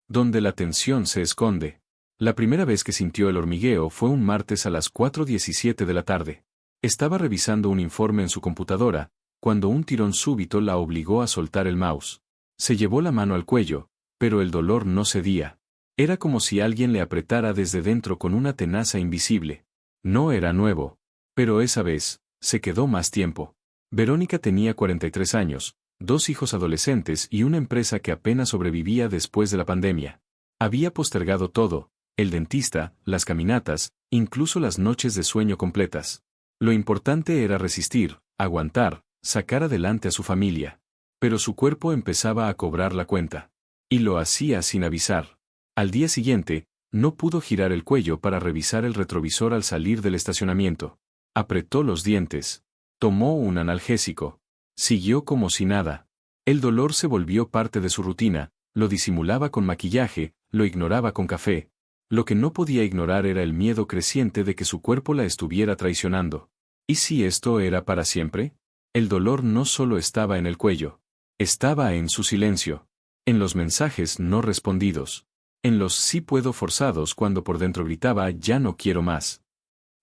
donde la tensión se esconde. La primera vez que sintió el hormigueo fue un martes a las 4:17 de la tarde. Estaba revisando un informe en su computadora, cuando un tirón súbito la obligó a soltar el mouse. Se llevó la mano al cuello, pero el dolor no cedía. Era como si alguien le apretara desde dentro con una tenaza invisible. No era nuevo, pero esa vez, se quedó más tiempo. Verónica tenía 43 años, 2 hijos adolescentes y una empresa que apenas sobrevivía después de la pandemia. Había postergado todo, el dentista, las caminatas, incluso las noches de sueño completas. Lo importante era resistir, aguantar, sacar adelante a su familia. Pero su cuerpo empezaba a cobrar la cuenta. Y lo hacía sin avisar. Al día siguiente, no pudo girar el cuello para revisar el retrovisor al salir del estacionamiento. Apretó los dientes. Tomó un analgésico. Siguió como si nada. El dolor se volvió parte de su rutina, lo disimulaba con maquillaje, lo ignoraba con café. Lo que no podía ignorar era el miedo creciente de que su cuerpo la estuviera traicionando. ¿Y si esto era para siempre? El dolor no solo estaba en el cuello. Estaba en su silencio. En los mensajes no respondidos. En los sí puedo forzados cuando por dentro gritaba ya no quiero más.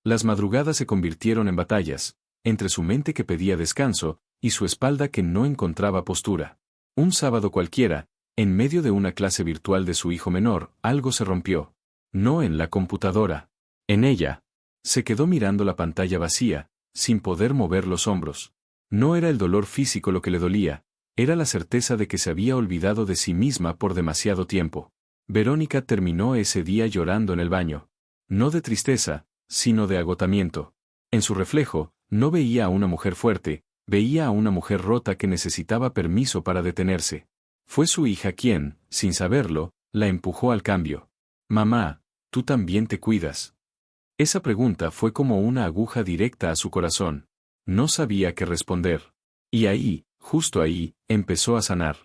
Las madrugadas se convirtieron en batallas, entre su mente que pedía descanso, y su espalda que no encontraba postura. Un sábado cualquiera, en medio de una clase virtual de su hijo menor, algo se rompió. No en la computadora. En ella. Se quedó mirando la pantalla vacía, sin poder mover los hombros. No era el dolor físico lo que le dolía, era la certeza de que se había olvidado de sí misma por demasiado tiempo. Verónica terminó ese día llorando en el baño. No de tristeza, sino de agotamiento. En su reflejo, no veía a una mujer fuerte, veía a una mujer rota que necesitaba permiso para detenerse. Fue su hija quien, sin saberlo, la empujó al cambio. Mamá, ¿tú también te cuidas? Esa pregunta fue como una aguja directa a su corazón. No sabía qué responder. Y ahí, justo ahí, empezó a sanar.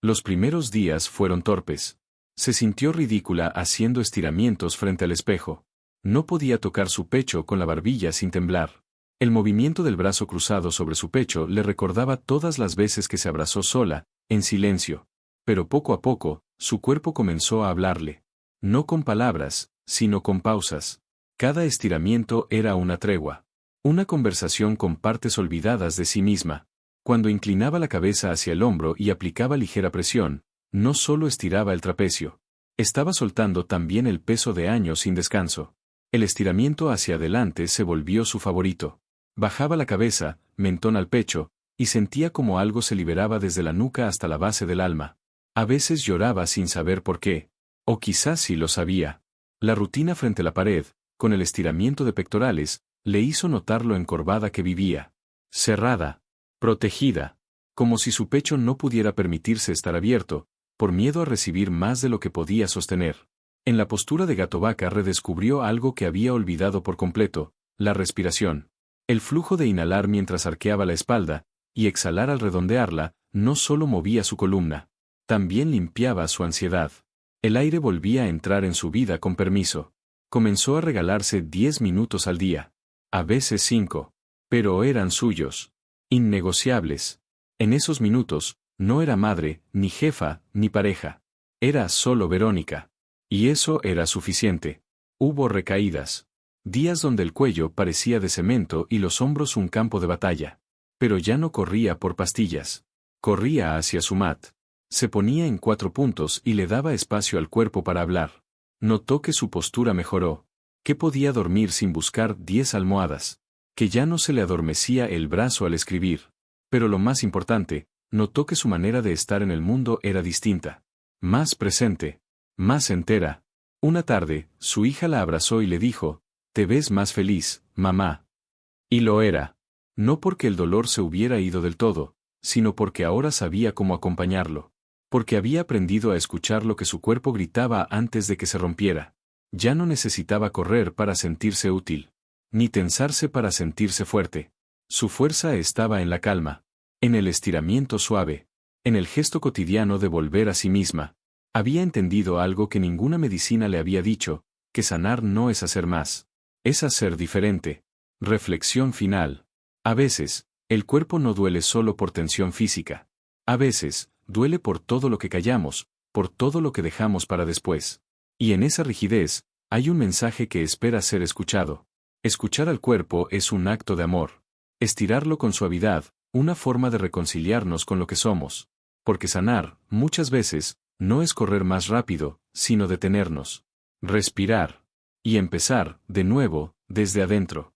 Los primeros días fueron torpes. Se sintió ridícula haciendo estiramientos frente al espejo. No podía tocar su pecho con la barbilla sin temblar. El movimiento del brazo cruzado sobre su pecho le recordaba todas las veces que se abrazó sola, en silencio. Pero poco a poco, su cuerpo comenzó a hablarle. No con palabras, sino con pausas. Cada estiramiento era una tregua. Una conversación con partes olvidadas de sí misma. Cuando inclinaba la cabeza hacia el hombro y aplicaba ligera presión, no solo estiraba el trapecio. Estaba soltando también el peso de años sin descanso. El estiramiento hacia adelante se volvió su favorito. Bajaba la cabeza, mentón al pecho, y sentía como algo se liberaba desde la nuca hasta la base del alma. A veces lloraba sin saber por qué. O quizás sí lo sabía. La rutina frente a la pared, con el estiramiento de pectorales, le hizo notar lo encorvada que vivía. Cerrada. Protegida. Como si su pecho no pudiera permitirse estar abierto, por miedo a recibir más de lo que podía sostener. En la postura de gato vaca redescubrió algo que había olvidado por completo, la respiración. El flujo de inhalar mientras arqueaba la espalda, y exhalar al redondearla, no solo movía su columna, también limpiaba su ansiedad. El aire volvía a entrar en su vida con permiso. Comenzó a regalarse 10 minutos al día. A veces 5. Pero eran suyos. Innegociables. En esos minutos, no era madre, ni jefa, ni pareja. Era solo Verónica. Y eso era suficiente. Hubo recaídas. Días donde el cuello parecía de cemento y los hombros un campo de batalla. Pero ya no corría por pastillas. Corría hacia su mat. Se ponía en 4 puntos y le daba espacio al cuerpo para hablar. Notó que su postura mejoró. Que podía dormir sin buscar 10 almohadas. Que ya no se le adormecía el brazo al escribir. Pero lo más importante, notó que su manera de estar en el mundo era distinta. Más presente. Más entera. Una tarde, su hija la abrazó y le dijo, «Te ves más feliz, mamá». Y lo era. No porque el dolor se hubiera ido del todo, sino porque ahora sabía cómo acompañarlo. Porque había aprendido a escuchar lo que su cuerpo gritaba antes de que se rompiera. Ya no necesitaba correr para sentirse útil. Ni tensarse para sentirse fuerte. Su fuerza estaba en la calma. En el estiramiento suave. En el gesto cotidiano de volver a sí misma. Había entendido algo que ninguna medicina le había dicho, que sanar no es hacer más. Es hacer diferente. Reflexión final. A veces, el cuerpo no duele solo por tensión física. A veces, duele por todo lo que callamos, por todo lo que dejamos para después. Y en esa rigidez, hay un mensaje que espera ser escuchado. Escuchar al cuerpo es un acto de amor. Estirarlo con suavidad, una forma de reconciliarnos con lo que somos. Porque sanar, muchas veces, no es correr más rápido, sino detenernos. Respirar. Y empezar, de nuevo, desde adentro.